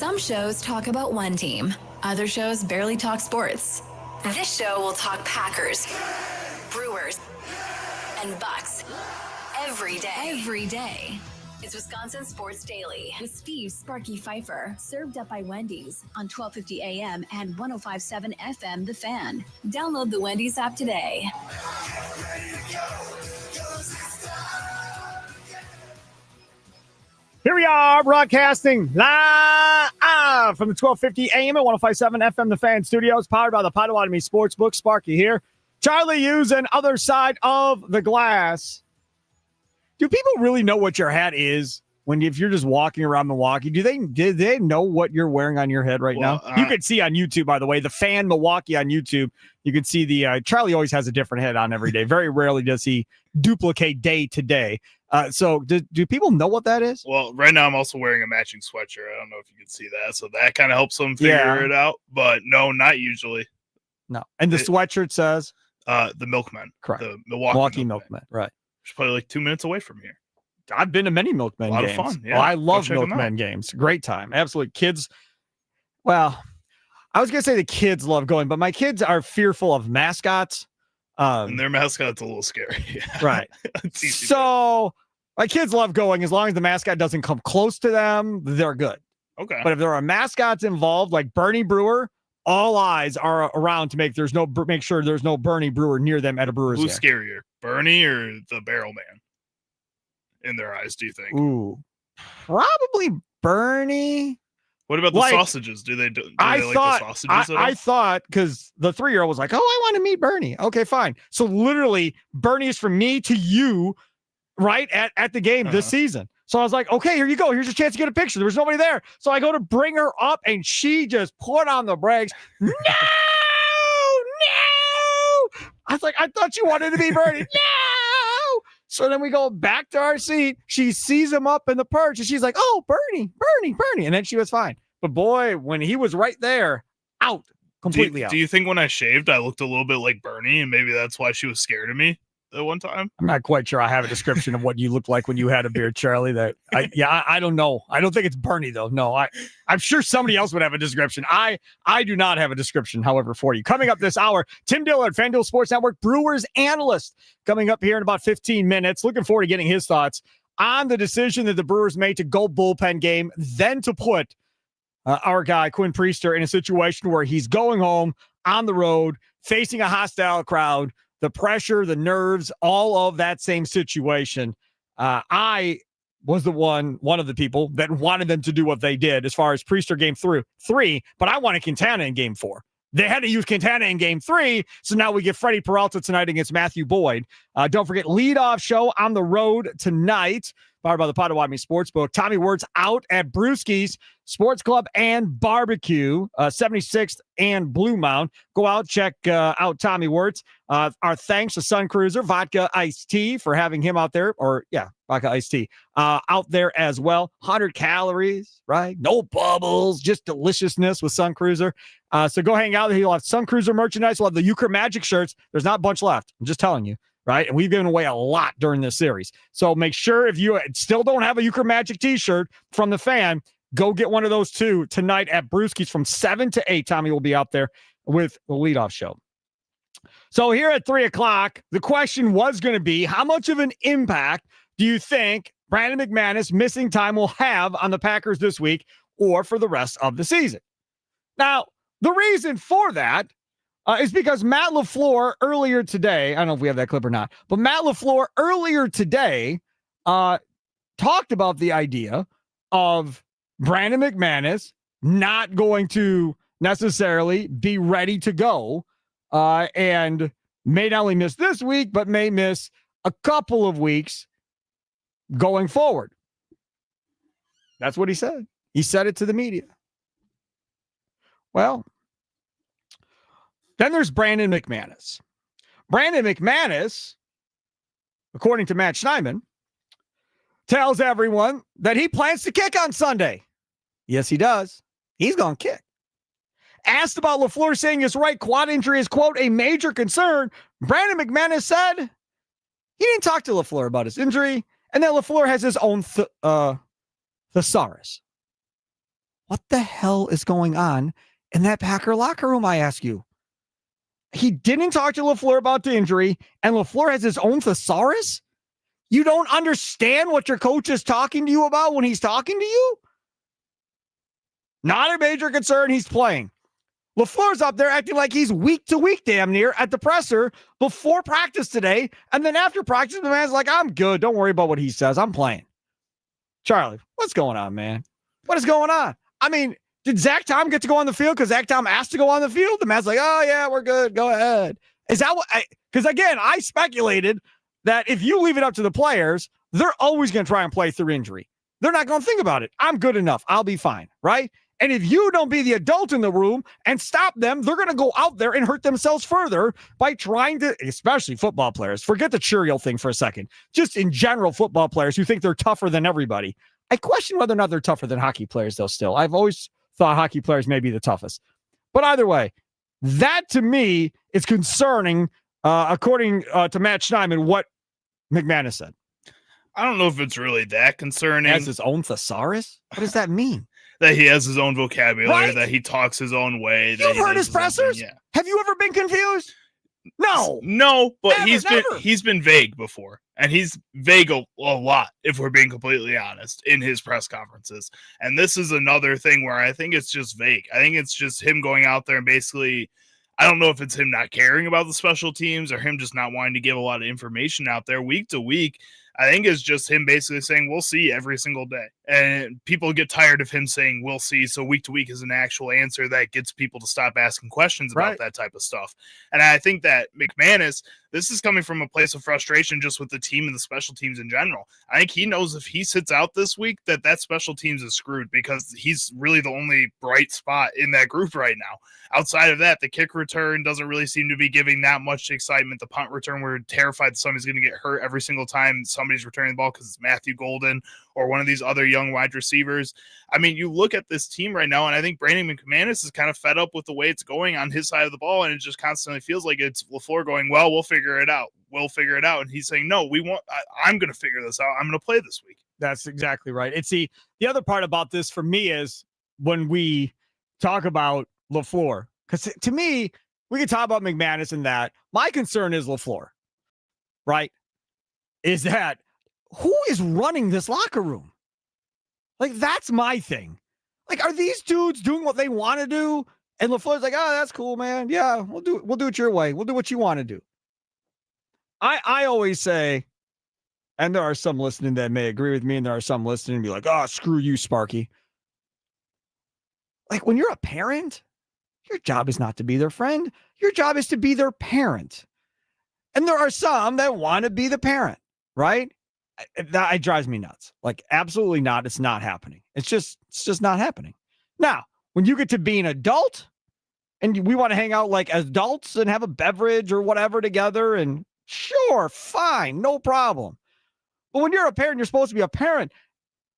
Some shows talk about one team. Other shows barely talk sports. This show will talk Packers, Brewers, and Bucks every day. It's Wisconsin Sports Daily with Steve Sparky Fifer, served up by Wendy's on 1250 AM and 105.7 FM The Fan. Download the Wendy's app today. Here we are, broadcasting live from the 1250 AM and 105.7 FM The Fan studios, powered by the Potawatomi Sportsbook. Sparky here. Charlie using other side of the glass. Do people really know what your hat is if you're just walking around Milwaukee? Do they know what you're wearing on your head right now? You can see on YouTube, by the way, the Fan Milwaukee on YouTube. You can see the Charlie always has a different head on every day. Very rarely does he duplicate day to day. So do people know what that is? Well, right now I'm also wearing a matching sweatshirt. I don't know if you can see that. So that kind of helps them figure it out. But no, not usually. No. And the sweatshirt says? The Milkmen. Correct. The Milwaukee Milkmen. Right. It's probably like 2 minutes away from here. I've been to many Milkmen games. A lot of fun. Yeah. Oh, I love Milkmen games. Great time. Absolutely. Kids. Well, I was going to say the kids love going, but my kids are fearful of mascots. And their mascot's a little scary. Yeah. Right. So my kids love going as long as the mascot doesn't come close to them. They're good. Okay. But if there are mascots involved, like Bernie Brewer, all eyes are around to make sure there's no Bernie Brewer near them at a Brewers game. Who's scarier, Bernie or the Barrel Man? In their eyes, do you think? Ooh, probably Bernie. What about the sausages? Do they like the sausages at all? I thought, because the 3-year-old was like, "Oh, I want to meet Bernie." Okay, fine. So literally, Bernie is from me to you, right at the game this season. So I was like, "Okay, here you go. Here's your chance to get a picture." There was nobody there, so I go to bring her up, and she just put on the brakes. No. I was like, "I thought you wanted to be Bernie." No. So then we go back to our seat. She sees him up in the perch, and she's like, "Oh, Bernie. And then she was fine. But boy, when he was right there, completely out. Do you think when I shaved, I looked a little bit like Bernie, and maybe that's why she was scared of me at one time? I'm not quite sure I have a description of what you looked like when you had a beard, Charlie. I don't know. I don't think it's Bernie, though. No, I'm sure somebody else would have a description. I do not have a description, however, for you. Coming up this hour, Tim Dillard, FanDuel Sports Network, Brewers analyst, coming up here in about 15 minutes. Looking forward to getting his thoughts on the decision that the Brewers made to go bullpen game, then to put our guy, Quinn Priester, in a situation where he's going home on the road, facing a hostile crowd, the pressure, the nerves, all of that same situation. I was one of the people that wanted them to do what they did as far as Priester game 3, but I wanted Quintana in game 4. They had to use Quintana in game 3, so now we get Freddie Peralta tonight against Matthew Boyd. Don't forget, leadoff show on the road tonight, powered by the Potawatomi Sportsbook. Tommy Wirtz out at Brewski's Sports Club and Barbecue, 76th and Blue Mound. Go out, check out Tommy Wirtz. Our thanks to Sun Cruiser, Vodka Iced Tea, for having him out there. Vodka Iced Tea out there as well. 100 calories, right? No bubbles, just deliciousness with Sun Cruiser. So go hang out there. He'll have Sun Cruiser merchandise. We'll have the Euchre Magic shirts. There's not a bunch left. I'm just telling you. Right. And we've given away a lot during this series. So make sure if you still don't have a Euchre Magic t-shirt from the Fan, go get one of those too tonight at Brewski's from 7 to 8. Tommy will be out there with the leadoff show. So here at 3:00, the question was going to be, how much of an impact do you think Brandon McManus missing time will have on the Packers this week or for the rest of the season? Now, the reason for that is because Matt LaFleur earlier today, I don't know if we have that clip or not, but Matt LaFleur earlier today talked about the idea of Brandon McManus not going to necessarily be ready to go and may not only miss this week, but may miss a couple of weeks going forward. That's what he said. He said it to the media. Well, then there's Brandon McManus. Brandon McManus, according to Matt Schneidman, tells everyone that he plans to kick on Sunday. Yes, he does. He's going to kick. Asked about LaFleur saying his right quad injury is, quote, a major concern, Brandon McManus said he didn't talk to LaFleur about his injury, and that LaFleur has his own thesaurus. What the hell is going on in that Packer locker room, I ask you? He didn't talk to LaFleur about the injury, and LaFleur has his own thesaurus? You don't understand what your coach is talking to you about when he's talking to you? Not a major concern. He's playing. LaFleur's up there acting like he's week to week damn near at the presser before practice today. And then after practice, the man's like, I'm good. Don't worry about what he says. I'm playing. Charlie, what's going on, man? What is going on? I mean, did Zach Tom get to go on the field because Zach Tom asked to go on the field? The man's like, oh, yeah, we're good. Go ahead. Is that what? Because, again, I speculated that if you leave it up to the players, they're always going to try and play through injury. They're not going to think about it. I'm good enough. I'll be fine, right? And if you don't be the adult in the room and stop them, they're going to go out there and hurt themselves further by trying to, especially football players. Forget the Cheerio thing for a second. Just in general, football players who think they're tougher than everybody. I question whether or not they're tougher than hockey players, though, still. I've always thought hockey players may be the toughest. But either way, that to me is concerning, according to Matt Schneidman, what McManus said. I don't know if it's really that concerning. He has his own thesaurus? What does that mean? That he has his own vocabulary, right? That he talks his own way. You've heard his pressers? Yeah. Have you ever been confused? No, but he's been vague before, and he's vague a lot, if we're being completely honest, in his press conferences. And this is another thing where I think it's just vague. I think it's just him going out there and basically, I don't know if it's him not caring about the special teams or him just not wanting to give a lot of information out there week to week. I think it's just him basically saying, we'll see every single day. And people get tired of him saying, we'll see. So week to week is an actual answer that gets people to stop asking questions about that type of stuff. And I think that McManus, this is coming from a place of frustration just with the team and the special teams in general. I think he knows if he sits out this week, that special teams is screwed because he's really the only bright spot in that group right now. Outside of that, the kick return doesn't really seem to be giving that much excitement. The punt return, we're terrified somebody's going to get hurt every single time somebody's returning the ball because it's Matthew Golden or one of these other young wide receivers. I mean, you look at this team right now, and I think Brandon McManus is kind of fed up with the way it's going on his side of the ball, and it just constantly feels like it's LaFleur going, well, we'll figure it out. We'll figure it out. And he's saying, no, I'm going to figure this out. I'm going to play this week. That's exactly right. It's the other part about this for me is when we talk about LaFleur, because to me, we can talk about McManus and that. My concern is LaFleur, right? Is that who is running this locker room? Like, that's my thing. Like, are these dudes doing what they want to do? And LaFleur's like, oh, that's cool, man. Yeah, we'll do it your way. We'll do what you want to do. I always say, and there are some listening that may agree with me, and there are some listening and be like, oh, screw you, Sparky. Like, when you're a parent, your job is not to be their friend. Your job is to be their parent. And there are some that want to be the parent, right? That it drives me nuts. Like, absolutely not. It's not happening. It's just not happening. Now, when you get to be an adult and we want to hang out like as adults and have a beverage or whatever together, and sure, fine, no problem. But when you're a parent, you're supposed to be a parent.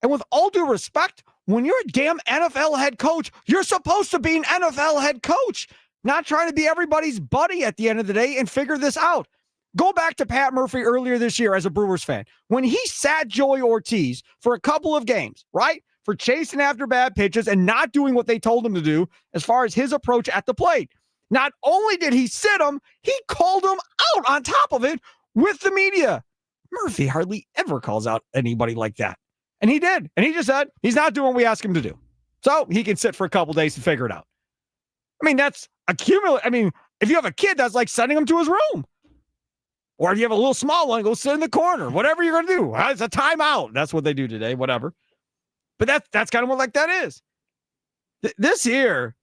And with all due respect, when you're a damn NFL head coach, you're supposed to be an NFL head coach, not trying to be everybody's buddy at the end of the day and figure this out. Go back to Pat Murphy earlier this year as a Brewers fan. When he sat Joey Ortiz for a couple of games, right? For chasing after bad pitches and not doing what they told him to do as far as his approach at the plate. Not only did he sit him, he called him out on top of it with the media. Murphy hardly ever calls out anybody like that. And he did. And he just said he's not doing what we ask him to do. So he can sit for a couple days to figure it out. I mean, that's accumulate. I mean, if you have a kid, that's like sending him to his room. Or if you have a little small one, go sit in the corner. Whatever you're going to do. It's a timeout. That's what they do today, whatever. But that's kind of what like that is. This here,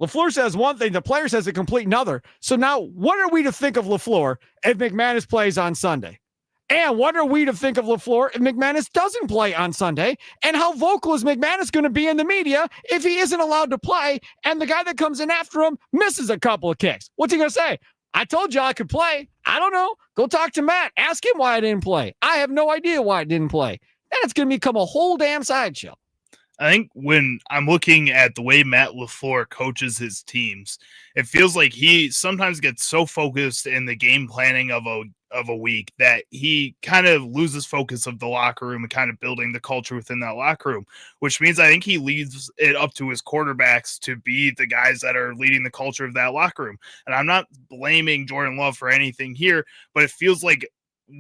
LaFleur says one thing, the player says a complete another. So now what are we to think of LaFleur if McManus plays on Sunday? And what are we to think of LaFleur if McManus doesn't play on Sunday? And how vocal is McManus going to be in the media if he isn't allowed to play and the guy that comes in after him misses a couple of kicks? What's he going to say? I told you I could play. I don't know. Go talk to Matt. Ask him why I didn't play. I have no idea why I didn't play. And it's going to become a whole damn sideshow. I think when I'm looking at the way Matt LaFleur coaches his teams, it feels like he sometimes gets so focused in the game planning of a week that he kind of loses focus of the locker room and kind of building the culture within that locker room, which means I think he leaves it up to his quarterbacks to be the guys that are leading the culture of that locker room. And I'm not blaming Jordan Love for anything here, but it feels like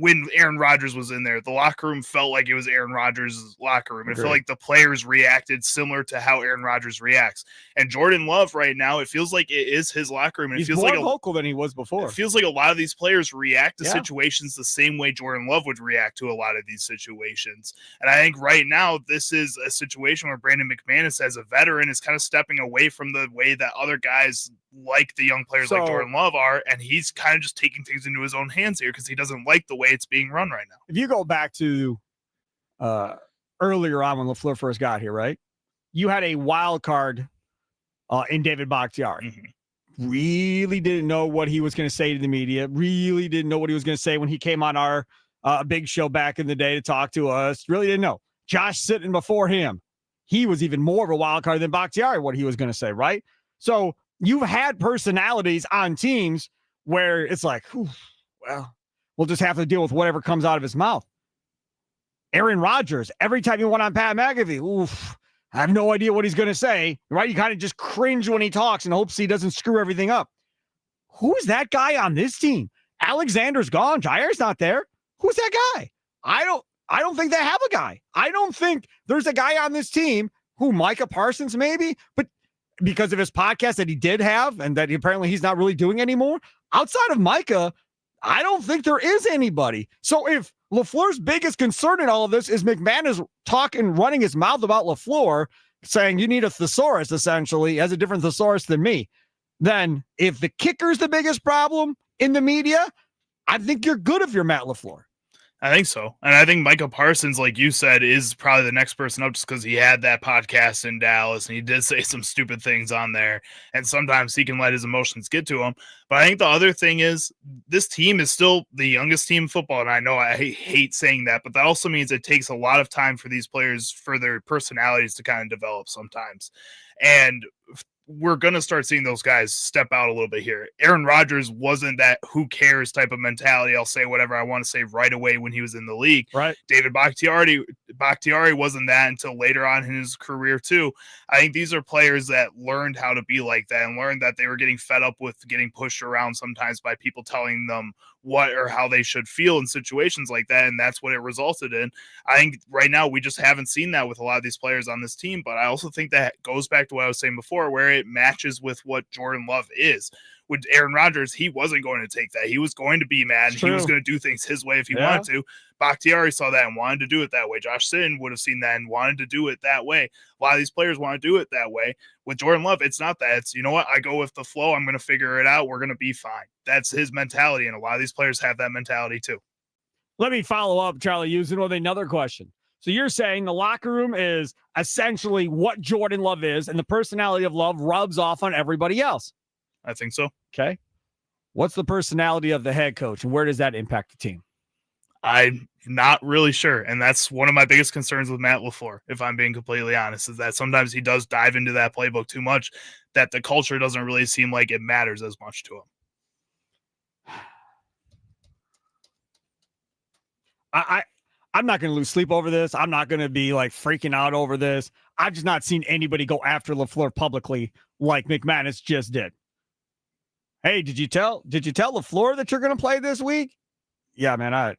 when Aaron Rodgers was in there, the locker room felt like it was Aaron Rodgers' locker room. It felt like the players reacted similar to how Aaron Rodgers reacts. And Jordan Love right now, it feels like it is his locker room. And He's it feels more like vocal than he was before. It feels like a lot of these players react to situations the same way Jordan Love would react to a lot of these situations. And I think right now, this is a situation where Brandon McManus, as a veteran, is kind of stepping away from the way that other guys like the young players like Jordan Love are, and he's kind of just taking things into his own hands here because he doesn't like the way it's being run right now. If you go back to earlier on when LaFleur first got here, right? You had a wild card in David Bakhtiari. Mm-hmm. Really didn't know what he was going to say to the media. Really didn't know what he was going to say when he came on our big show back in the day to talk to us. Really didn't know. Josh Sitton before him, he was even more of a wild card than Bakhtiari, what he was going to say, right? So you've had personalities on teams where it's like, well, we'll just have to deal with whatever comes out of his mouth. Aaron Rodgers, every time you went on Pat McAfee, I have no idea what he's going to say, right? You kind of just cringe when he talks and hopes he doesn't screw everything up. Who's that guy on this team? Alexander's gone. Jair's not there. Who's that guy? I don't think they have a guy. I don't think there's a guy on this team who Micah Parsons maybe, but because of his podcast that he did have and that apparently he's not really doing anymore, outside of Micah, I don't think there is anybody. So if LaFleur's biggest concern in all of this is McManus talking, running his mouth about LaFleur, saying you need a thesaurus, essentially, he has a different thesaurus than me, then if the kicker's the biggest problem in the media, I think you're good if you're Matt LaFleur. I think so. And I think Micah Parsons, like you said, is probably the next person up just because he had that podcast in Dallas and he did say some stupid things on there. And sometimes he can let his emotions get to him. But I think the other thing is this team is still the youngest team in football. And I know I hate saying that, but that also means it takes a lot of time for these players, for their personalities to kind of develop sometimes. And we're going to start seeing those guys step out a little bit here. Aaron Rodgers wasn't that who cares type of mentality. I'll say whatever I want to say right away when he was in the league. Right. David Bakhtiari wasn't that until later on in his career too. I think these are players that learned how to be like that and learned that they were getting fed up with getting pushed around sometimes by people telling them what or how they should feel in situations like that. And that's what it resulted in. I think right now we just haven't seen that with a lot of these players on this team. But I also think that goes back to what I was saying before, where it matches with what Jordan Love is. With Aaron Rodgers, he wasn't going to take that. He was going to be mad. He was going to do things his way if he wanted to. Bakhtiari saw that and wanted to do it that way. Josh Sitton would have seen that and wanted to do it that way. A lot of these players want to do it that way. With Jordan Love, it's not that. It's, you know what? I go with the flow. I'm going to figure it out. We're going to be fine. That's his mentality, and a lot of these players have that mentality too. Let me follow up, Charlie Houston, with another question. So you're saying the locker room is essentially what Jordan Love is, and the personality of Love rubs off on everybody else. I think so. Okay. What's the personality of the head coach, and where does that impact the team? I'm not really sure. And that's one of my biggest concerns with Matt LaFleur, if I'm being completely honest, is that sometimes he does dive into that playbook too much, that the culture doesn't really seem like it matters as much to him. I'm not going to lose sleep over this. I'm not going to be like freaking out over this. I've just not seen anybody go after LaFleur publicly like McManus just did. Hey, did you tell LaFleur that you're going to play this week? Yeah, man, I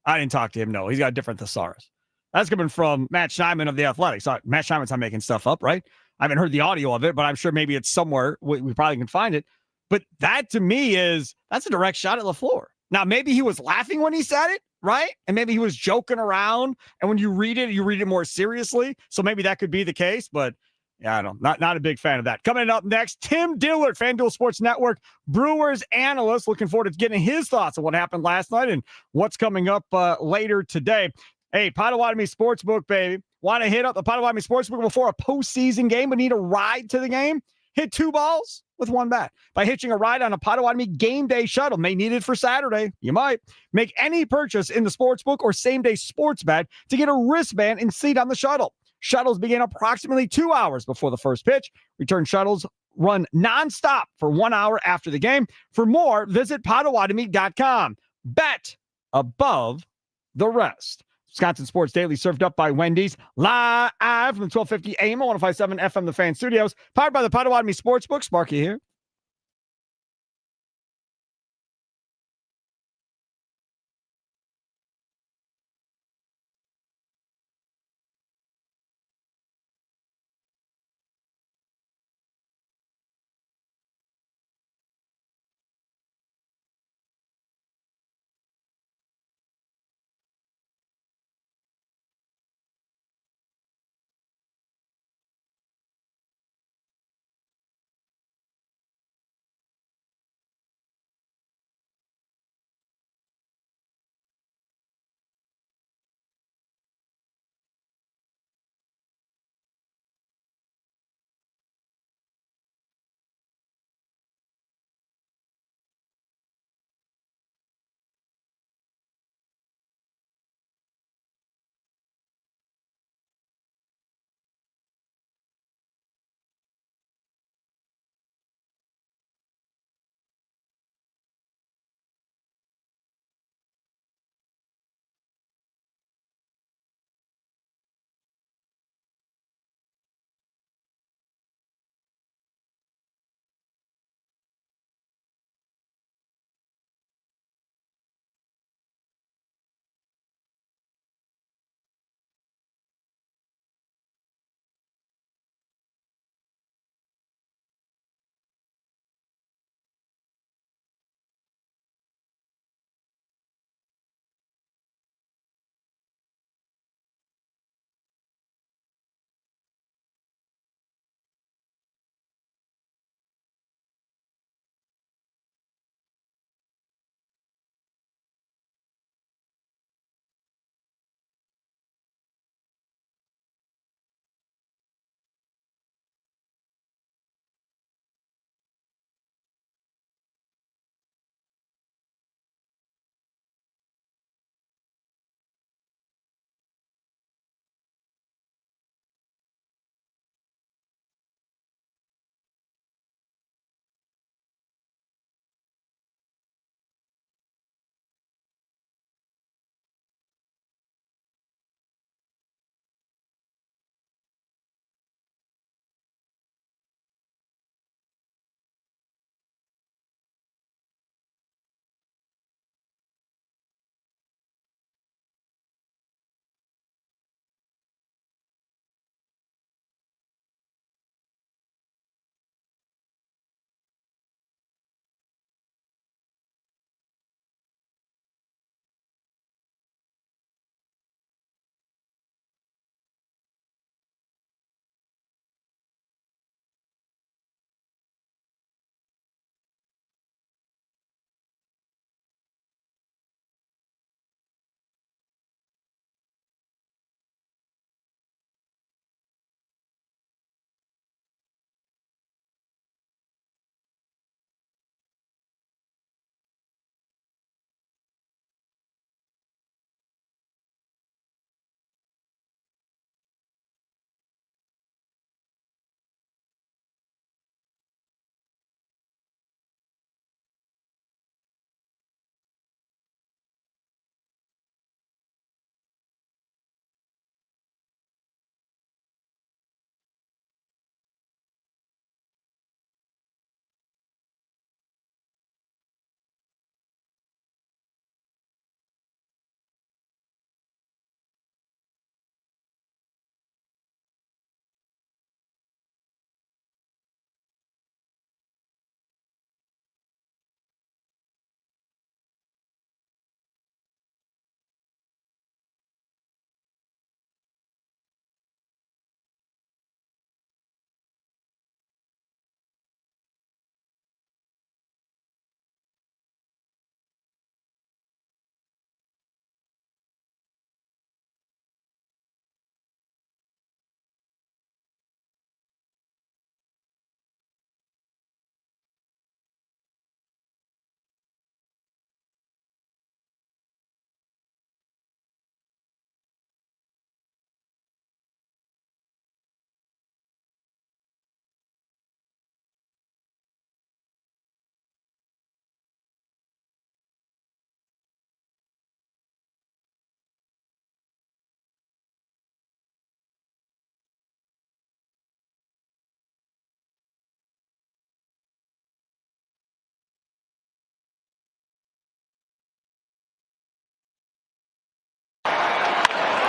didn't talk to him. No, he's got a different thesaurus. That's coming from Matt Schneidman of the Athletics. Matt Schneidman's not making stuff up, right? I haven't heard the audio of it, but I'm sure maybe it's somewhere. We probably can find it. But that to me that's a direct shot at LaFleur. Now, maybe he was laughing when he said it, right? And maybe he was joking around. And when you read it more seriously. So maybe that could be the case, but yeah, I don't know. Not a big fan of that. Coming up next, Tim Dillard, FanDuel Sports Network, Brewers analyst. Looking forward to getting his thoughts on what happened last night and what's coming up later today. Hey, Potawatomi Sportsbook, baby. Want to hit up the Potawatomi Sportsbook before a postseason game but need a ride to the game? Hit 2 balls with 1 bat by hitching a ride on a Potawatomi game day shuttle. May need it for Saturday. You might. Make any purchase in the sportsbook or same-day sports bet to get a wristband and seat on the shuttle. Shuttles begin approximately 2 hours before the first pitch. Return shuttles run nonstop for 1 hour after the game. For more, visit Potawatomi.com. Bet above the rest. Wisconsin Sports Daily served up by Wendy's, live from the 1250 AM 105.7 FM The Fan Studios, powered by the Potawatomi Sportsbook. Sparky here.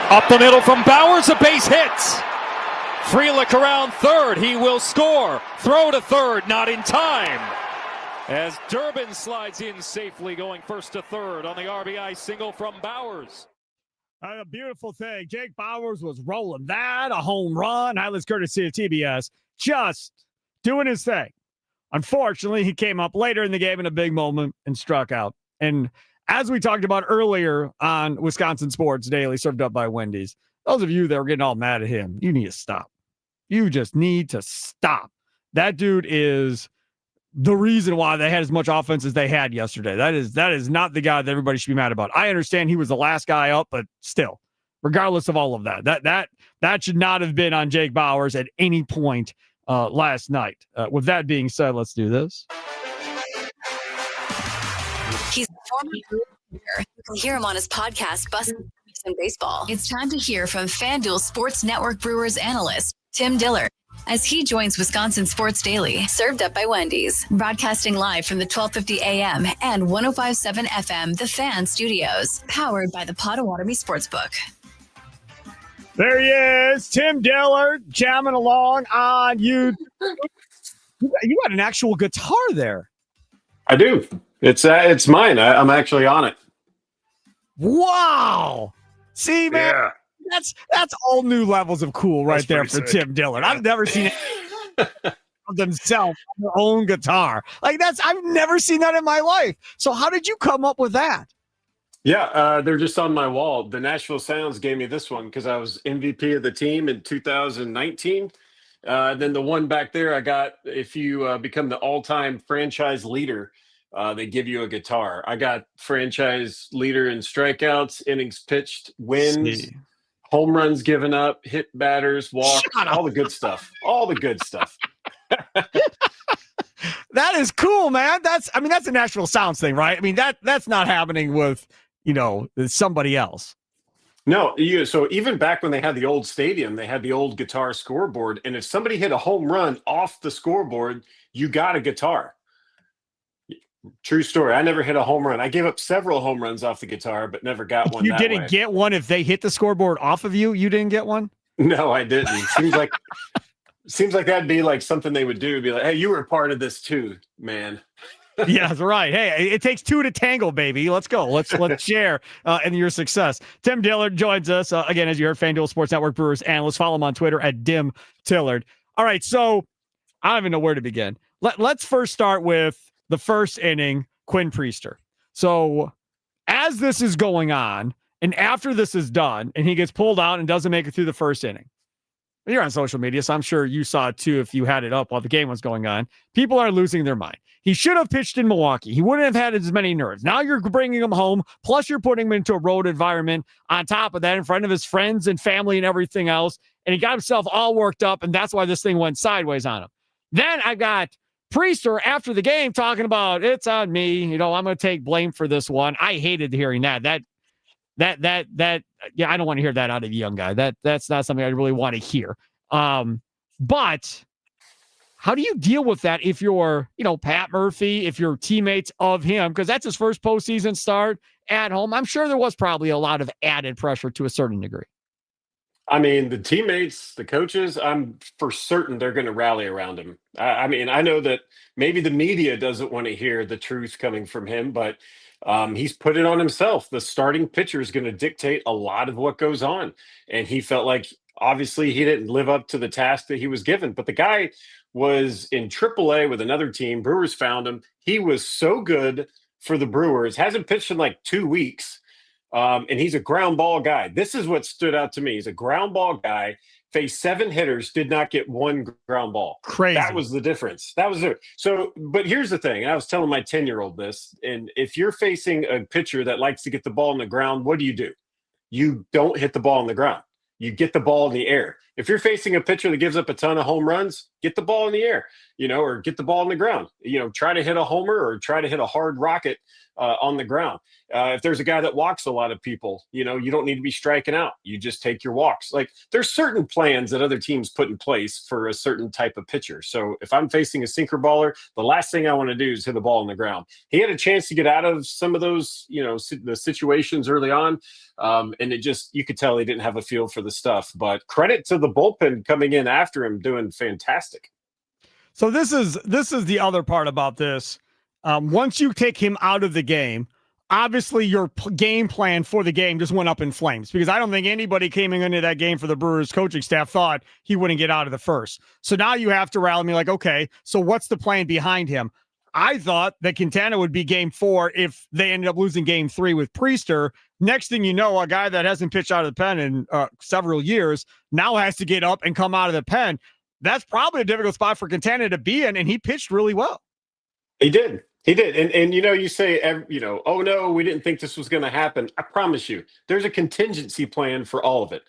Up the middle from Bowers, a base hit. Frelick around third. He will score. Throw to third, not in time. As Durbin slides in safely, going first to third on the RBI single from Bowers. A beautiful thing. Jake Bowers was rolling that, a home run. Highlights courtesy of TBS. Just doing his thing. Unfortunately, he came up later in the game in a big moment and struck out. And as we talked about earlier on Wisconsin Sports Daily, served up by Wendy's, those of you that were getting all mad at him, you need to stop. You just need to stop. That dude is the reason why they had as much offense as they had yesterday. That is not the guy that everybody should be mad about. I understand he was the last guy up, but still, regardless of all of that should not have been on Jake Bowers at any point last night. With that being said, let's do this. He's a former Brewer. You can hear him on his podcast, Bustin' in Baseball. It's time to hear from FanDuel Sports Network Brewers analyst Tim Dillard as he joins Wisconsin Sports Daily, served up by Wendy's, broadcasting live from the 1250 AM and 105.7 FM, The Fan Studios, powered by the Potawatomi Sportsbook. There he is, Tim Dillard, jamming along on you. You got an actual guitar there. I do. It's mine. I'm actually on it. Wow. See, man. Yeah. That's all new levels of cool right That's there pretty for sick. Tim Dillard. I've never seen it of themselves on their own guitar. I've never seen that in my life. So how did you come up with that? Yeah, they're just on my wall. The Nashville Sounds gave me this one because I was MVP of the team in 2019. Then the one back there I got, if you become the all-time franchise leader, they give you a guitar. I got franchise leader in strikeouts, innings pitched, wins, home runs given up, hit batters, walks, all the good stuff. All the good stuff. That is cool, man. That's a Nashville Sounds thing, right? I mean, that's not happening with, somebody else. No, so even back when they had the old stadium, they had the old guitar scoreboard. And if somebody hit a home run off the scoreboard, you got a guitar. True story. I never hit a home run. I gave up several home runs off the guitar, but never got one. You didn't get one if they hit the scoreboard off of you? You didn't get one? No, I didn't. Seems like that'd be like something they would do. Be like, hey, you were a part of this too, man. Yeah, that's right. Hey, it takes two to tangle, baby. Let's go. Let's share in your success. Tim Dillard joins us again, as you heard, FanDuel Sports Network Brewers analyst. Follow him on Twitter at Dim Tillard. All right, so I don't even know where to begin. Let's first start with the first inning, Quinn Priester. So as this is going on, and after this is done, and he gets pulled out and doesn't make it through the first inning, you're on social media, so I'm sure you saw it too if you had it up while the game was going on. People are losing their mind. He should have pitched in Milwaukee. He wouldn't have had as many nerves. Now you're bringing him home, plus you're putting him into a road environment on top of that in front of his friends and family and everything else, and he got himself all worked up, and that's why this thing went sideways on him. Then I got Priester after the game talking about it's on me. I'm going to take blame for this one. I hated hearing that. Yeah, I don't want to hear that out of a young guy. That's not something I really want to hear. But how do you deal with that if you're, Pat Murphy, if you're teammates of him, because that's his first postseason start at home? I'm sure there was probably a lot of added pressure to a certain degree. I mean, the teammates, the coaches, I'm for certain they're going to rally around him. I know that maybe the media doesn't want to hear the truth coming from him, but he's put it on himself. The starting pitcher is going to dictate a lot of what goes on. And he felt like, obviously, he didn't live up to the task that he was given. But the guy was in AAA with another team. Brewers found him. He was so good for the Brewers. Hasn't pitched in like 2 weeks. And he's a ground ball guy. This is what stood out to me. He's a ground ball guy, faced 7 hitters, did not get one ground ball. Crazy. That was the difference. That was it. So, but here's the thing. And I was telling my 10-year-old this, and if you're facing a pitcher that likes to get the ball on the ground, what do? You don't hit the ball on the ground. You get the ball in the air. If you're facing a pitcher that gives up a ton of home runs, get the ball in the air, or get the ball on the ground. Try to hit a homer or try to hit a hard rocket on the ground. If there's a guy that walks a lot of people, you don't need to be striking out. You just take your walks. Like, there's certain plans that other teams put in place for a certain type of pitcher. So if I'm facing a sinker baller, the last thing I want to do is hit the ball on the ground. He had a chance to get out of some of those, the situations early on. And you could tell he didn't have a feel for the stuff, but credit to the bullpen coming in after him, doing fantastic. So this is the other part about this. Once you take him out of the game, obviously your game plan for the game just went up in flames, because I don't think anybody came into that game for the Brewers coaching staff thought he wouldn't get out of the first. So now you have to rally me like, okay, so what's the plan behind him? I thought that Quintana would be game 4 if they ended up losing game 3 with Priester. Next thing you know, a guy that hasn't pitched out of the pen in several years now has to get up and come out of the pen. That's probably a difficult spot for Quintana to be in, and he pitched really well. He did. And you say, oh no, we didn't think this was going to happen. I promise you, there's a contingency plan for all of it.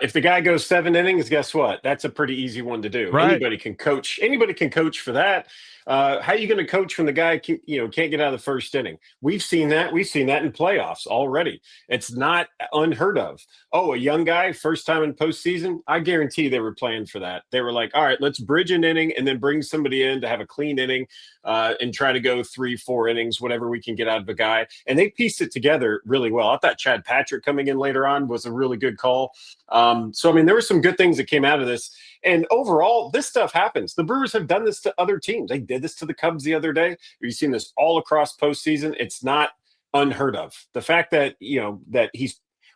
If the guy goes 7 innings, guess what? That's a pretty easy one to do. Right. Anybody can coach for that. How are you going to coach when the guy can't get out of the first inning? We've seen that in playoffs already. It's not unheard of. Oh, a young guy, first time in postseason. I guarantee they were playing for that. They were like, all right, let's bridge an inning and then bring somebody in to have a clean inning and try to go 3-4 innings, whatever we can get out of a guy. And they pieced it together really well. I thought Chad Patrick coming in later on was a really good call. There were some good things that came out of this. And overall, this stuff happens. The Brewers have done this to other teams. They did this to the Cubs the other day. You've seen this all across postseason. It's not unheard of. The fact that,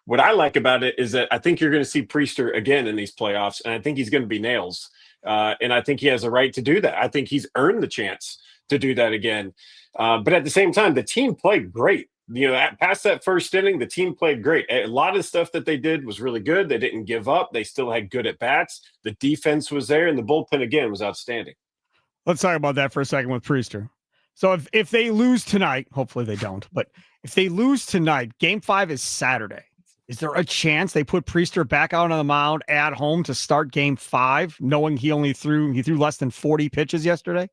what I like about it is that I think you're going to see Priester again in these playoffs, and I think he's going to be nails. And I think he has a right to do that. I think he's earned the chance to do that again. But at the same time, the team played great. Past that first inning, the team played great. A lot of stuff that they did was really good. They didn't give up. They still had good at bats. The defense was there, and the bullpen again was outstanding. Let's talk about that for a second with Priester. So if they lose tonight, hopefully they don't, but if they lose tonight, game 5 is Saturday. Is there a chance they put Priester back out on the mound at home to start game 5, knowing he threw less than 40 pitches yesterday?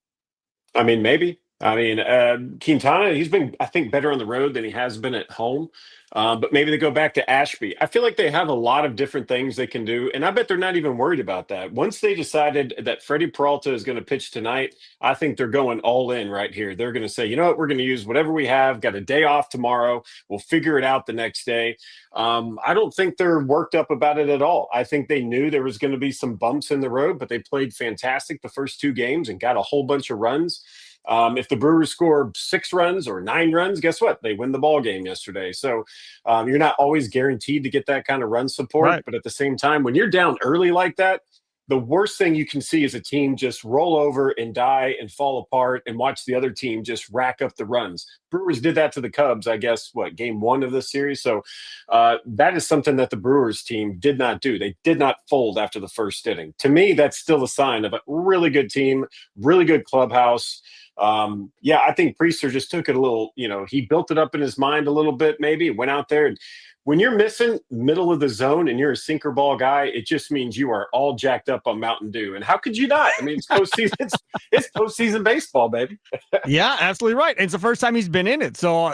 I mean, maybe. Quintana, he's been, I think, better on the road than he has been at home. But maybe they go back to Ashby. I feel like they have a lot of different things they can do, and I bet they're not even worried about that. Once they decided that Freddie Peralta is going to pitch tonight, I think they're going all in right here. They're going to say, you know what, we're going to use whatever we have, got a day off tomorrow. We'll figure it out the next day. I don't think they're worked up about it at all. I think they knew there was going to be some bumps in the road, but they played fantastic the first 2 games and got a whole bunch of runs. If the Brewers score 6 runs or 9 runs, guess what? They win the ball game yesterday. So you're not always guaranteed to get that kind of run support. Right. But at the same time, when you're down early like that, the worst thing you can see is a team just roll over and die and fall apart and watch the other team just rack up the runs. Brewers did that to the Cubs, I guess, game 1 of the series. So that is something that the Brewers team did not do. They did not fold after the first inning. To me, that's still a sign of a really good team, really good clubhouse. I think Priester just took it a little, he built it up in his mind a little bit, maybe went out there. And when you're missing middle of the zone and you're a sinker ball guy, it just means you are all jacked up on Mountain Dew. And how could you not? I mean, it's postseason, it's postseason baseball, baby. Yeah, absolutely right. It's the first time he's been in it. So,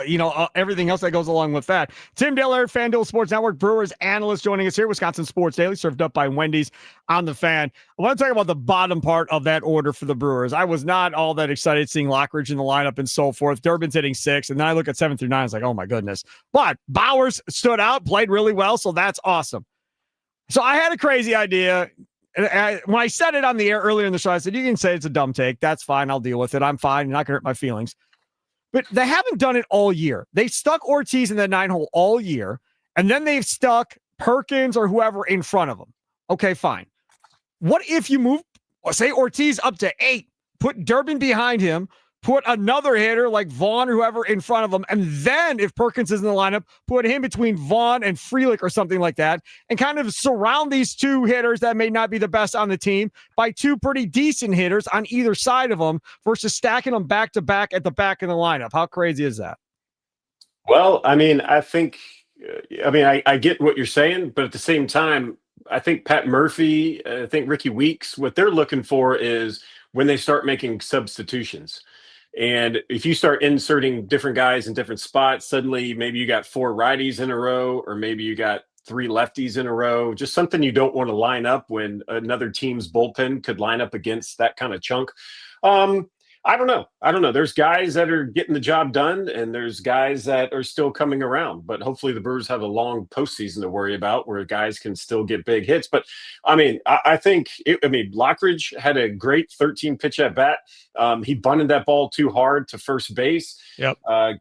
everything else that goes along with that. Tim Dillard, FanDuel Sports Network, Brewers analyst, joining us here. Wisconsin Sports Daily, served up by Wendy's on the Fan. I want to talk about the bottom part of that order for the Brewers. I was not all that excited seeing Lockridge in the lineup and so forth. Durbin's hitting 6, and then I look at 7 through 9. It's like, oh my goodness. But Bowers stood out, played really well, so that's awesome. So I had a crazy idea. When I said it on the air earlier in the show, I said, you can say it's a dumb take. That's fine. I'll deal with it. I'm fine. You're not going to hurt my feelings. But they haven't done it all year. They stuck Ortiz in the 9-hole all year, and then they've stuck Perkins or whoever in front of them. Okay, fine. What if you move, say, Ortiz up to 8, put Durbin behind him, put another hitter like Vaughn or whoever in front of him, and then if Perkins is in the lineup, put him between Vaughn and Frelick or something like that, and kind of surround these 2 hitters that may not be the best on the team by 2 pretty decent hitters on either side of them versus stacking them back to back at the back of the lineup. How crazy is that? Well, I mean, I think, I get what you're saying, but at the same time, I think Pat Murphy, I think Ricky Weeks, what they're looking for is when they start making substitutions. And if you start inserting different guys in different spots, suddenly maybe you got 4 righties in a row, or maybe you got 3 lefties in a row, just something you don't want to line up when another team's bullpen could line up against that kind of chunk. I don't know. There's guys that are getting the job done, and there's guys that are still coming around. But hopefully the Brewers have a long postseason to worry about where guys can still get big hits. But, I mean, I think Lockridge had a great 13-pitch at-bat. He bunted that ball too hard to first base. Yep.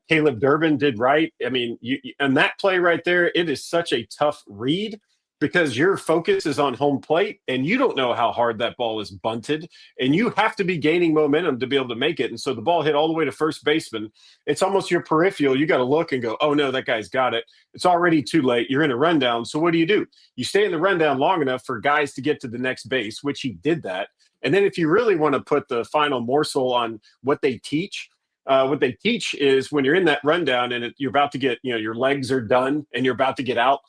Caleb Durbin did right. I mean, and that play right there, it is such a tough read, because your focus is on home plate and you don't know how hard that ball is bunted, and you have to be gaining momentum to be able to make it. And so the ball hit all the way to first baseman. It's almost your peripheral. You got to look and go, oh no, that guy's got it. It's already too late. You're in a rundown. So what do? You stay in the rundown long enough for guys to get to the next base, which he did that. And then if you really want to put the final morsel on what they teach is when you're in that rundown and you're about to get, your legs are done and you're about to get out,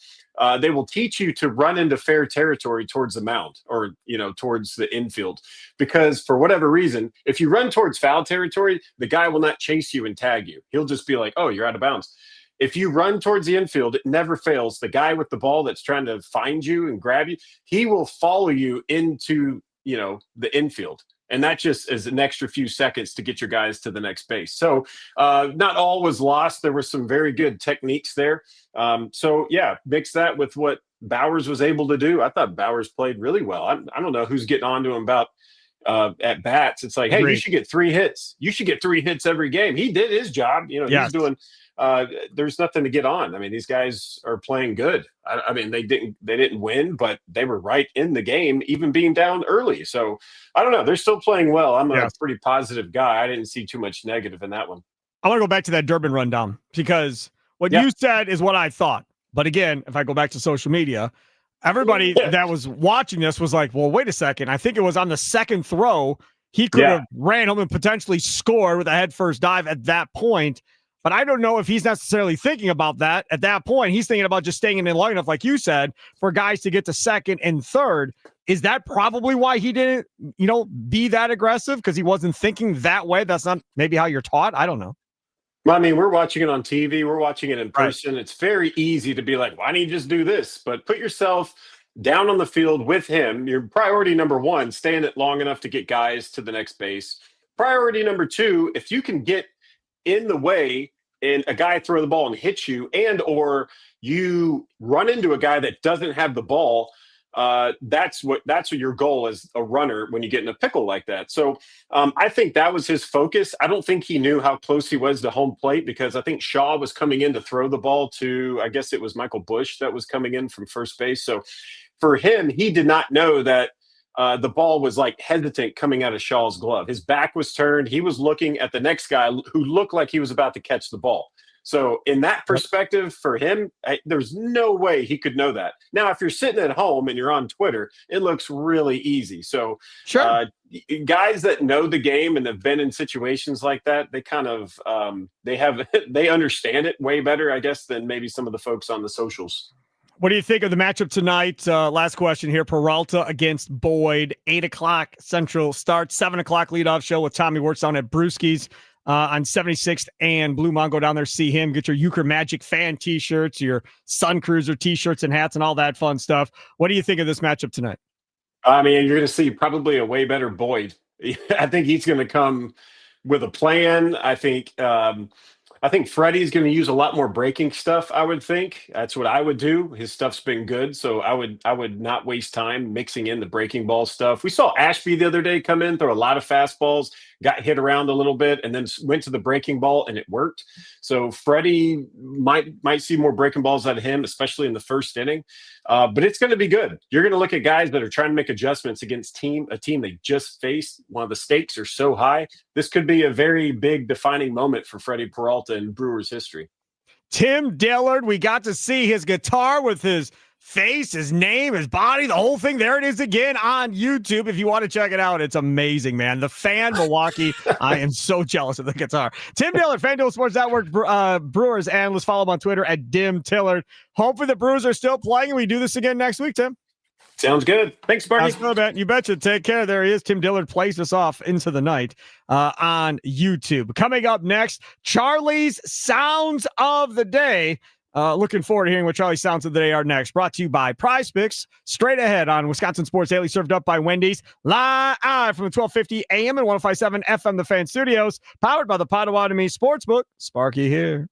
they will teach you to run into fair territory towards the mound, or, towards the infield. Because for whatever reason, if you run towards foul territory, the guy will not chase you and tag you. He'll just be like, oh, you're out of bounds. If you run towards the infield, it never fails. The guy with the ball that's trying to find you and grab you, he will follow you into, the infield. And that just is an extra few seconds to get your guys to the next base. So not all was lost. There were some very good techniques there. Mix that with what Bowers was able to do. I thought Bowers played really well. I don't know who's getting on to him about at bats. It's like, hey, you should get 3 hits. You should get 3 hits every game. He did his job. He's doing there's nothing to get on. I mean, these guys are playing good. I mean, they didn't win, but they were right in the game, even being down early. So I don't know. They're still playing well. I'm a pretty positive guy. I didn't see too much negative in that one. I want to go back to that Durbin rundown, because what you said is what I thought. But again, if I go back to social media, everybody that was watching this was like, well, wait a second. I think it was on the second throw. He could have ran home and potentially scored with a head first dive at that point. But I don't know if he's necessarily thinking about that at that point. He's thinking about just staying in long enough, like you said, for guys to get to second and third. Is that probably why he didn't, be that aggressive? Because he wasn't thinking that way? That's not maybe how you're taught? I don't know. Well, I mean, we're watching it on TV. We're watching it in person. Right. It's very easy to be like, why don't you just do this? But put yourself down on the field with him. Your priority number 1, stay in it long enough to get guys to the next base. Priority number 2, if you can get in the way and a guy throw the ball and hit you, and or you run into a guy that doesn't have the ball, that's what your goal as a runner when you get in a pickle like that. So I think that was his focus. I don't think he knew how close he was to home plate, because I think Shaw was coming in to throw the ball to, I guess it was Michael Busch that was coming in from first base. So for him, he did not know that the ball was like hesitant coming out of Shaw's glove. His back was turned. He was looking at the next guy who looked like he was about to catch the ball. So in that perspective, for him, there's no way he could know that. Now, if you're sitting at home and you're on Twitter, it looks really easy. So guys that know the game and have been in situations like that, they kind of they understand it way better, I guess, than maybe some of the folks on the socials. What do you think of the matchup tonight? Last question here. Peralta against Boyd, 8 o'clock Central start, 7 o'clock leadoff show with Tommy Works down at Brewski's on 76th and Blue Mountain. Go down there, see him, get your Euchre Magic fan t-shirts, your Sun Cruiser t-shirts and hats and all that fun stuff. What do you think of this matchup tonight? I mean, you're going to see probably a way better Boyd. I think he's going to come with a plan. I think Freddie's going to use a lot more breaking stuff, I would think. That's what I would do. His stuff's been good, so I would not waste time mixing in the breaking ball stuff. We saw Ashby the other day come in, throw a lot of fastballs, got hit around a little bit, and then went to the breaking ball, and it worked. So Freddie might see more breaking balls out of him, especially in the first inning. But it's going to be good. You're going to look at guys that are trying to make adjustments against a team they just faced. One of the stakes are so high. This could be a very big defining moment for Freddie Peralta in Brewers history. Tim Dillard, we got to see his guitar with his face, his name, his body, the whole thing. There it is again on YouTube. If you want to check it out, it's amazing, man. The Fan Milwaukee. I am so jealous of the guitar. Tim Dillard, FanDuel Sports Network Brewers analyst. Follow him on Twitter at Dim Tillard. Hopefully the Brewers are still playing and we do this again next week, Tim. Sounds good. Thanks, Sparky. Sounds good, man. You betcha. Take care. There he is. Tim Dillard plays us off into the night on YouTube. Coming up next, Charlie's Sounds of the Day. Looking forward to hearing what Charlie's Sounds of the Day are next. Brought to you by Prize Picks. Straight ahead on Wisconsin Sports Daily, served up by Wendy's. Live from the 1250 AM and 105.7 FM, the Fan Studios. Powered by the Potawatomi Sportsbook. Sparky here.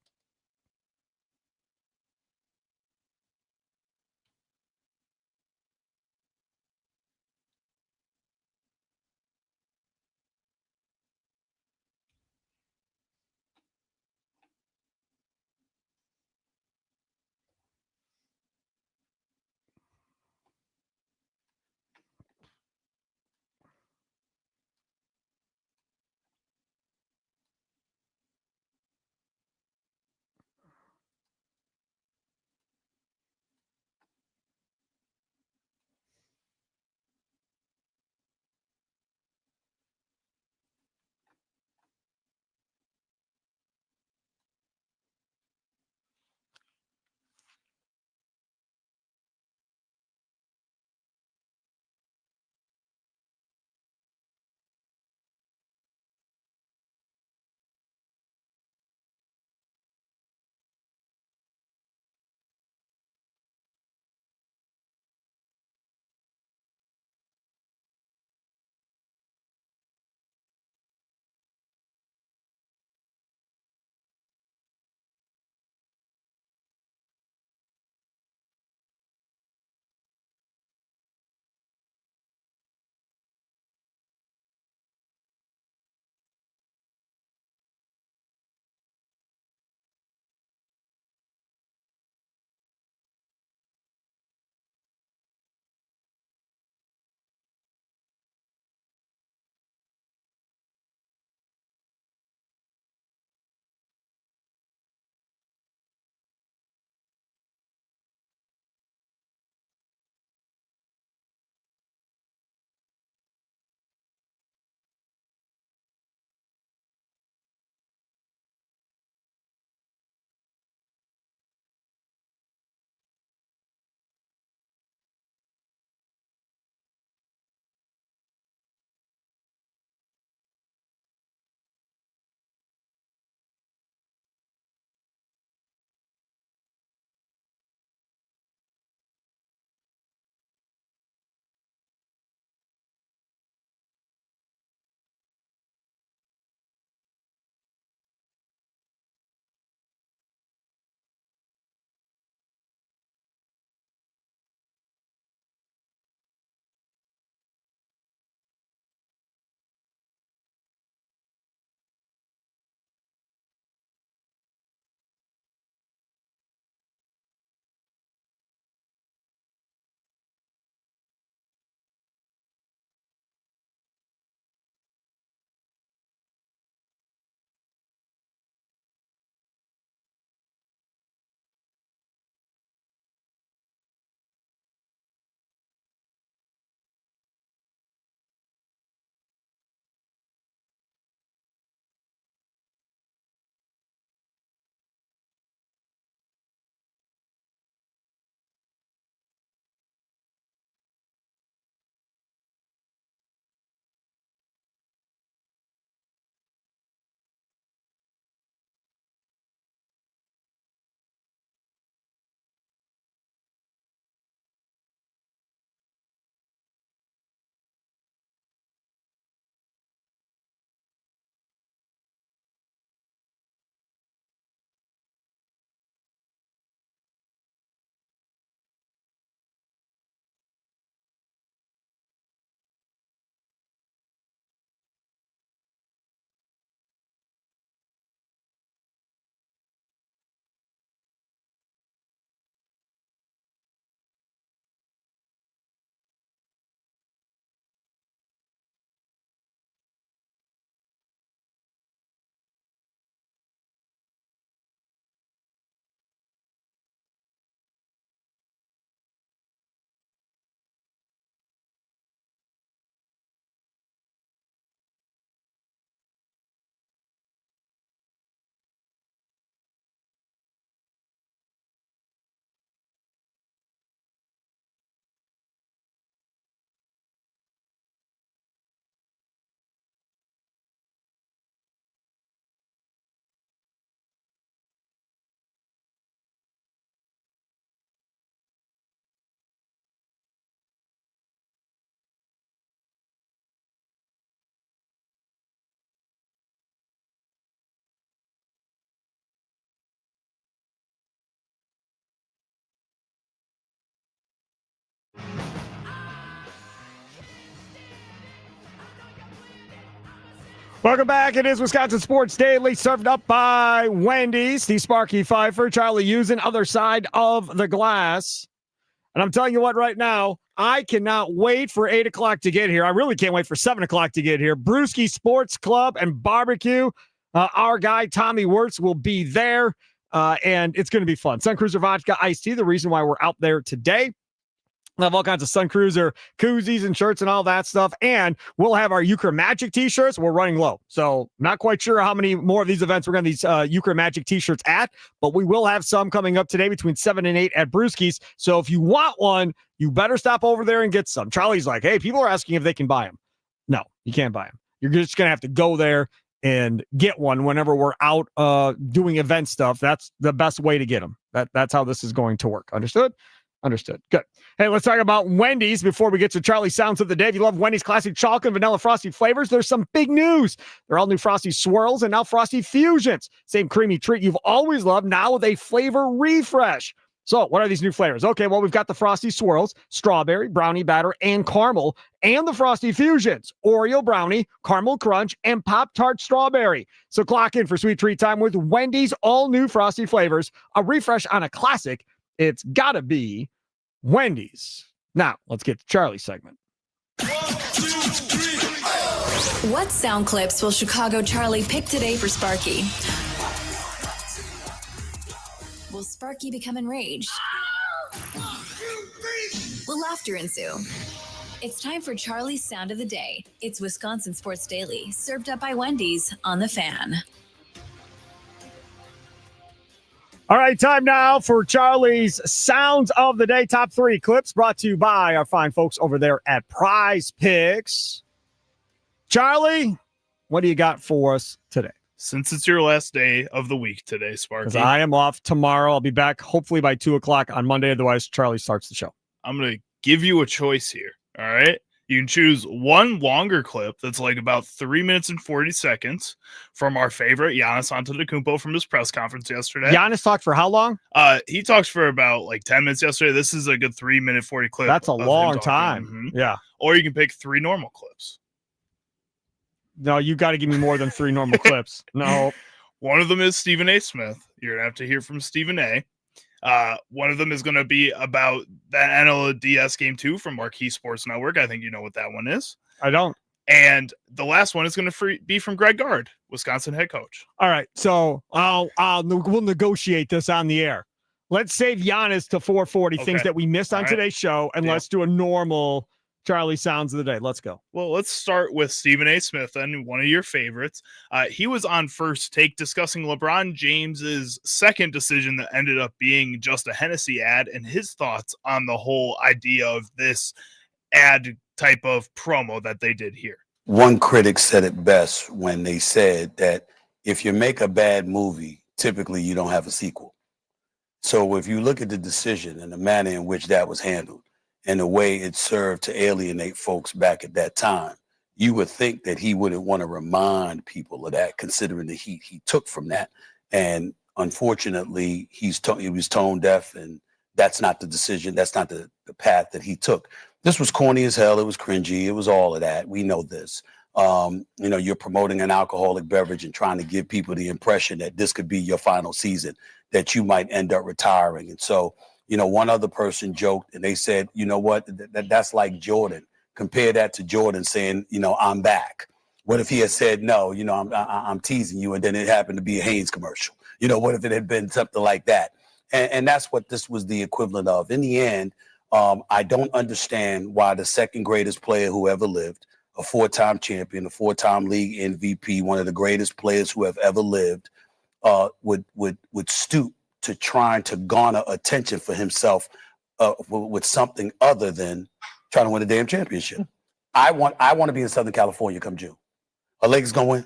Welcome back. It is Wisconsin Sports Daily, served up by Wendy's. The Sparky, Fifer, Charlie using other side of the glass. And I'm telling you what, right now, I cannot wait for 8 o'clock to get here. I really can't wait for 7 o'clock to get here. Brewski Sports Club and Barbecue. Our guy, Tommy Wirtz, will be there, and it's going to be fun. Sun Cruiser Vodka Iced Tea, the reason why we're out there today. We'll have all kinds of Sun Cruiser koozies and shirts and all that stuff. And we'll have our Euchre Magic t-shirts. We're running low. So not quite sure how many more of these events we're going to these Euchre Magic t-shirts at, but we will have some coming up today between 7 and 8 at Brewski's. So if you want one, you better stop over there and get some. Charlie's like, hey, people are asking if they can buy them. No, you can't buy them. You're just going to have to go there and get one whenever we're out doing event stuff. That's the best way to get them. That's how this is going to work. Understood? Understood. Good. Hey, let's talk about Wendy's before we get to Charlie Sounds of the Day. If you love Wendy's classic chocolate and vanilla frosty flavors, there's some big news. They're all new Frosty Swirls and now Frosty Fusions. Same creamy treat you've always loved, now with a flavor refresh. So what are these new flavors? Okay, well, we've got the Frosty Swirls, strawberry, brownie batter, and caramel, and the Frosty Fusions, Oreo brownie, caramel crunch, and Pop-Tart strawberry. So clock in for sweet treat time with Wendy's all-new Frosty flavors, a refresh on a classic. It's got to be Wendy's. Now, let's get to Charlie's segment. 1, 2, 3. What sound clips will Chicago Charlie pick today for Sparky? Will Sparky become enraged? Will laughter ensue? It's time for Charlie's Sound of the Day. It's Wisconsin Sports Daily, served up by Wendy's on the Fan. All right, time now for Charlie's Sounds of the Day. Top 3 clips brought to you by our fine folks over there at Prize Picks. Charlie, what do you got for us today? Since it's your last day of the week today, Sparky. Because I am off tomorrow. I'll be back hopefully by 2 o'clock on Monday. Otherwise, Charlie starts the show. I'm going to give you a choice here. All right. You can choose one longer clip that's like about 3 minutes and 40 seconds from our favorite Giannis Antetokounmpo from his press conference yesterday. Giannis talked for how long? He talks for about like 10 minutes yesterday. This is a good 3 minute 40 clip. That's a long time. Mm-hmm. Yeah. Or you can pick 3 normal clips. No, you got to give me more than 3 normal clips. No. One of them is Stephen A. Smith. You're going to have to hear from Stephen A. One of them is going to be about that NLDS Game 2 from Marquee Sports Network. I think you know what that one is. I don't. And the last one is going to be from Greg Gard, Wisconsin head coach. All right, so we'll negotiate this on the air. Let's save Giannis to 440 things that we missed on today's show, and let's do a normal Charlie Sounds of the Day. Let's go. Well, let's start with Stephen A. Smith, then one of your favorites. He was on First Take discussing LeBron James's second decision that ended up being just a Hennessy ad and his thoughts on the whole idea of this ad type of promo that they did here. One critic said it best when they said that if you make a bad movie, typically you don't have a sequel. So if you look at the decision and the manner in which that was handled, and the way it served to alienate folks back at that time, you would think that he wouldn't want to remind people of that, considering the heat he took from that. And unfortunately, he was tone deaf, and that's not the decision. That's not the path that he took. This was corny as hell. It was cringy. It was all of that. We know this. You're promoting an alcoholic beverage and trying to give people the impression that this could be your final season, that you might end up retiring. And so, one other person joked and they said, you know what, that's like Jordan. Compare that to Jordan saying, I'm back. What if he had said, no, I'm teasing you, and then it happened to be a Hanes commercial? What if it had been something like that? And that's what this was the equivalent of. In the end, I don't understand why the second greatest player who ever lived, a 4-time champion, a 4-time league MVP, one of the greatest players who have ever lived, would stoop to trying to garner attention for himself with something other than trying to win a damn championship. I want to be in Southern California come June. Are Lakers gonna win?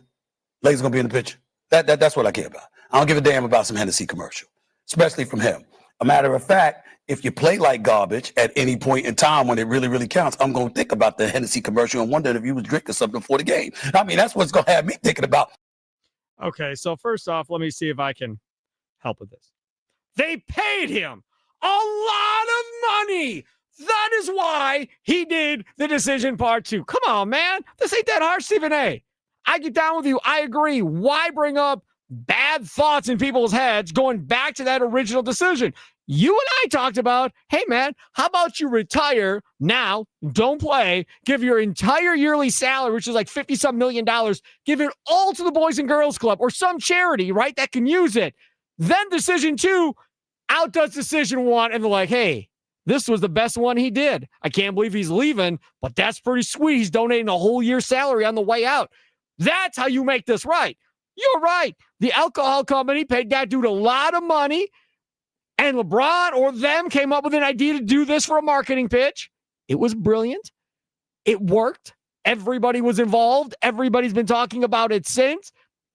Lakers gonna be in the picture. That's what I care about. I don't give a damn about some Hennessy commercial, especially from him. A matter of fact, if you play like garbage at any point in time when it really, really counts, I'm gonna think about the Hennessy commercial and wonder if you was drinking something before the game. I mean, that's what's gonna have me thinking about. Okay, so first off, let me see if I can help with this. They paid him a lot of money. That is why he did the decision part 2. Come on, man. This ain't that hard, Stephen A. I get down with you. I agree. Why bring up bad thoughts in people's heads going back to that original decision? You and I talked about, hey, man, how about you retire now, don't play, give your entire yearly salary, which is like $50-some million, give it all to the Boys and Girls Club or some charity, right, that can use it. Then decision 2 outdoes decision 1, and they're like, hey, this was the best one he did. I can't believe he's leaving, but that's pretty sweet. He's donating a whole year's salary on the way out. That's how you make this right. You're right. The alcohol company paid that dude a lot of money, and LeBron or them came up with an idea to do this for a marketing pitch. It was brilliant. It worked. Everybody was involved. Everybody's been talking about it since.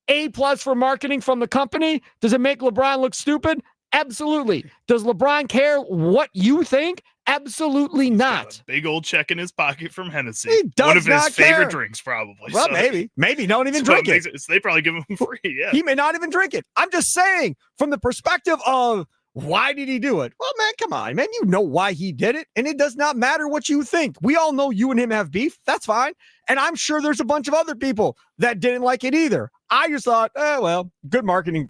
A+ for marketing from the company. Does it make LeBron look stupid? Absolutely. Does LeBron care what you think? Absolutely not. Big old check in his pocket from Hennessy. He does one of not his favorite care. drinks, probably. Well, So maybe don't even drink it. They probably give him free. Yeah. He may not even drink it. I'm just saying, from the perspective of why did he do it? Well, man, come on, man. You know why he did it, and it does not matter what you think. We all know you and him have beef. That's fine. And I'm sure there's a bunch of other people that didn't like it either. I just thought, well, good marketing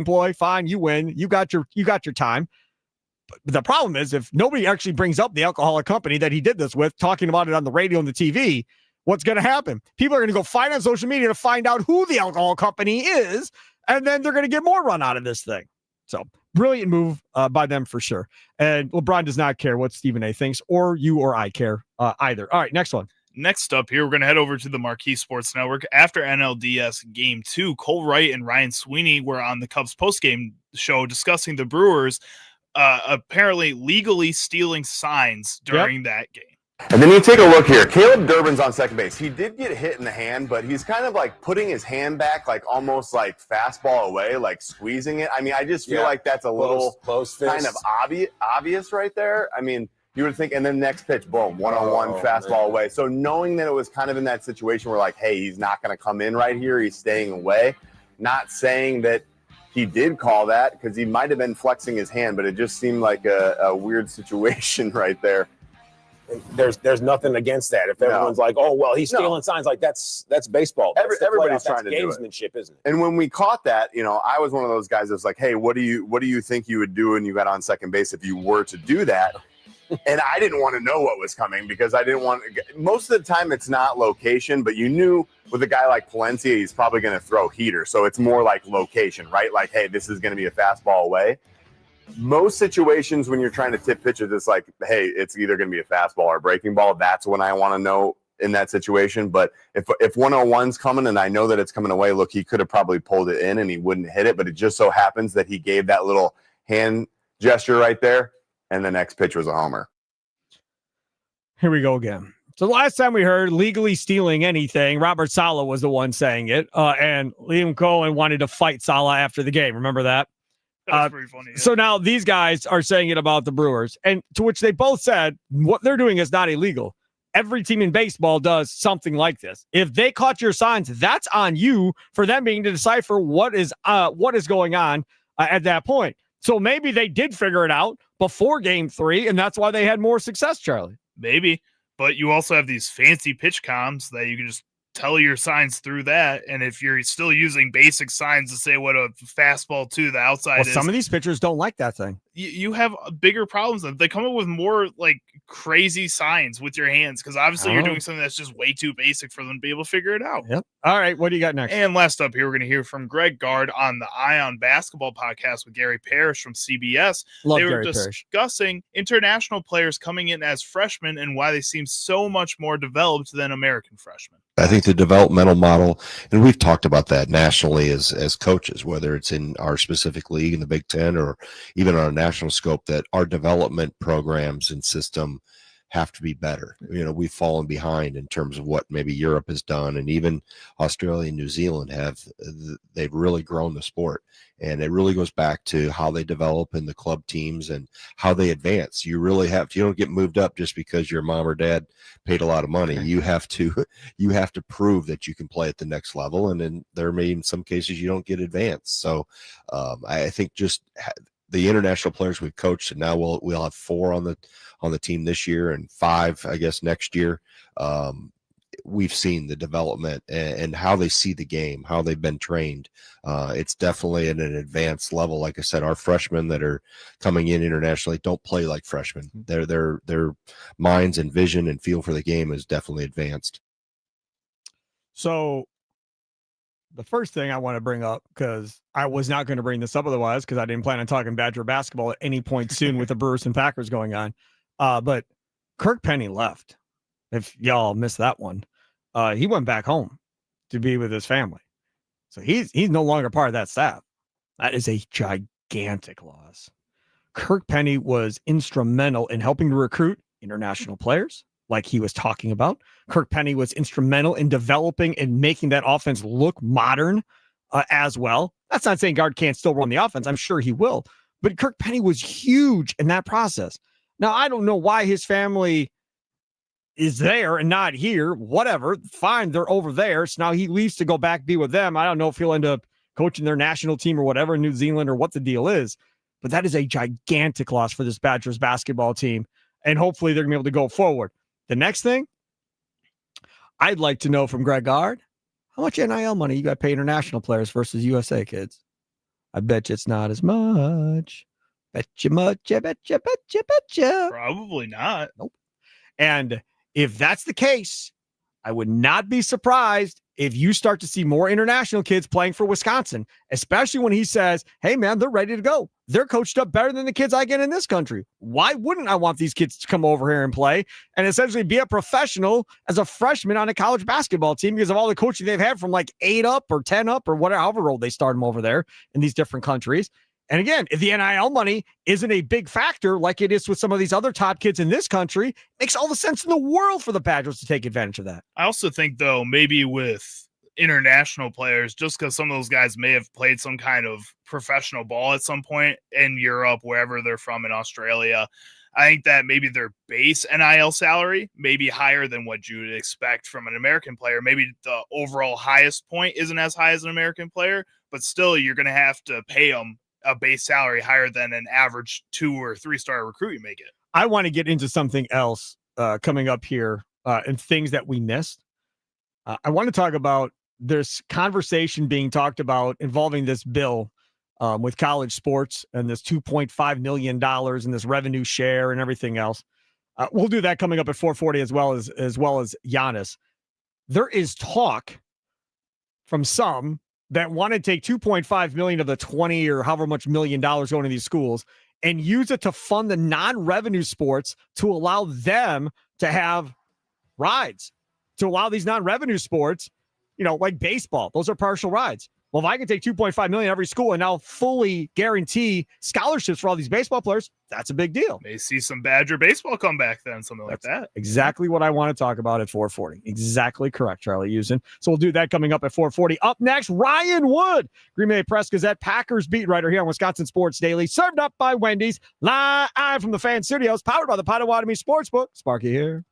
ploy. Fine, you win. You got your time. But the problem is, if nobody actually brings up the alcoholic company that he did this with, talking about it on the radio and the TV, what's going to happen? People are going to go find on social media to find out who the alcohol company is, and then they're going to get more run out of this thing. So brilliant move by them for sure. And LeBron does not care what Stephen A thinks, or you or I care either. All right, next one. Next up here, we're going to head over to the Marquee Sports Network. After NLDS Game 2, Cole Wright and Ryan Sweeney were on the Cubs postgame show discussing the Brewers apparently legally stealing signs during that game. And then you take a look here. Caleb Durbin's on second base. He did get hit in the hand, but he's kind of like putting his hand back, like almost like fastball away, like squeezing it. I mean, I just feel like that's a little close kind of obvious right there. I mean, you would think, and then next pitch, boom, 1-on-1 fastball away. So knowing that it was kind of in that situation where like, hey, he's not going to come in right here. He's staying away. Not saying that he did call that because he might have been flexing his hand, but it just seemed like a weird situation right there. There's nothing against that. If everyone's like, oh, well, he's stealing signs, like that's baseball. Everybody's trying to do it. Gamesmanship, isn't it? And when we caught that, I was one of those guys that was like, hey, what do you think you would do when you got on second base if you were to do that? And I didn't want to know what was coming because I didn't want – most of the time it's not location, but you knew with a guy like Palencia, he's probably going to throw heater. So it's more like location, right? Like, hey, this is going to be a fastball away. Most situations when you're trying to tip pitches, it's like, hey, it's either going to be a fastball or a breaking ball. That's when I want to know in that situation. But if 101's coming and I know that it's coming away, look, he could have probably pulled it in and he wouldn't hit it. But it just so happens that he gave that little hand gesture right there. And the next pitch was a homer. Here we go again. So the last time we heard legally stealing anything, Robert Saleh was the one saying it. And Liam Cohen wanted to fight Saleh after the game. Remember that? That's pretty funny. Yeah. So now these guys are saying it about the Brewers. And to which they both said, what they're doing is not illegal. Every team in baseball does something like this. If they caught your signs, that's on you for them being to decipher what is going on at that point. So maybe they did figure it out before game 3, and that's why they had more success, Charlie. Maybe, but you also have these fancy pitch comms that you can just tell your signs through that. And if you're still using basic signs to say what a fastball to the outside is. Some of these pitchers don't like that thing. You have bigger problems. They come up with more like crazy signs with your hands because obviously you're doing something that's just way too basic for them to be able to figure it out. Yep. All right. What do you got next? And last up here, we're going to hear from Greg Gard on the Ion Basketball podcast with Gary Parrish from CBS. They were discussing international players coming in as freshmen and why they seem so much more developed than American freshmen. I think the developmental model, and we've talked about that nationally as coaches, whether it's in our specific league in the Big Ten or even on a national scope, that our development programs and system have to be better. We've fallen behind in terms of what maybe Europe has done, and even Australia and New Zealand they've really grown the sport. And it really goes back to how they develop in the club teams and how they advance. You don't get moved up just because your mom or dad paid a lot of money. You have to prove that you can play at the next level. And then in some cases you don't get advanced. So I think just the international players we've coached, and now we'll have 4 on the team this year and 5, I guess, next year. we've seen the development and how they see the game, how they've been trained. It's definitely at an advanced level. Like I said, our freshmen that are coming in internationally don't play like freshmen. Their minds and vision and feel for the game is definitely advanced. So the first thing I want to bring up, because I was not going to bring this up otherwise, because I didn't plan on talking Badger basketball at any point soon with the Brewers and Packers going on. But Kirk Penny left. If y'all missed that one, he went back home to be with his family. So he's no longer part of that staff. That is a gigantic loss. Kirk Penny was instrumental in helping to recruit international players, like he was talking about. Kirk Penny was instrumental in developing and making that offense look modern as well. That's not saying Guard can't still run the offense. I'm sure he will. But Kirk Penny was huge in that process. Now, I don't know why his family is there and not here. Whatever. Fine, they're over there. So now he leaves to go back, be with them. I don't know if he'll end up coaching their national team or whatever in New Zealand or what the deal is. But that is a gigantic loss for this Badgers basketball team. And hopefully they're going to be able to go forward. The next thing, I'd like to know from Greg Gard, how much NIL money you got to pay international players versus USA kids? I bet you it's not as much. Bet you much. I bet you. Probably not. Nope. And if that's the case, I would not be surprised if you start to see more international kids playing for Wisconsin, especially when he says, hey, man, they're ready to go. They're coached up better than the kids I get in this country. Why wouldn't I want these kids to come over here and play and essentially be a professional as a freshman on a college basketball team because of all the coaching they've had from like 8 up or 10 up or whatever, however old they start them over there in these different countries. And again, if the NIL money isn't a big factor like it is with some of these other top kids in this country, it makes all the sense in the world for the Badgers to take advantage of that. I also think, though, maybe with international players, just because some of those guys may have played some kind of professional ball at some point in Europe, wherever they're from in Australia, I think that maybe their base NIL salary may be higher than what you would expect from an American player. Maybe the overall highest point isn't as high as an American player, but still you're going to have to pay them a base salary higher than an average 2 or 3 star recruit you may get. I want to get into something else coming up here and things that we missed. I want to talk about this conversation being talked about involving this bill with college sports and this $2.5 million and this revenue share and everything else. We'll do that coming up at 4:40 as well as Giannis. There is talk from some that want to take $2.5 million of the 20 or however much $1 million going to these schools and use it to fund the non-revenue sports to allow them to have rides, to allow these non-revenue sports, like baseball. Those are partial rides. Well, if I can take $2.5 million every school and now fully guarantee scholarships for all these baseball players, that's a big deal. May see some Badger baseball come back then, something like that. Exactly what I want to talk about at 4:40. Exactly correct, Charlie Usen. So we'll do that coming up at 4:40. Up next, Ryan Wood, Green Bay Press Gazette, Packers beat writer here on Wisconsin Sports Daily, served up by Wendy's, live from the Fan Studios, powered by the Potawatomi Sportsbook. Sparky here.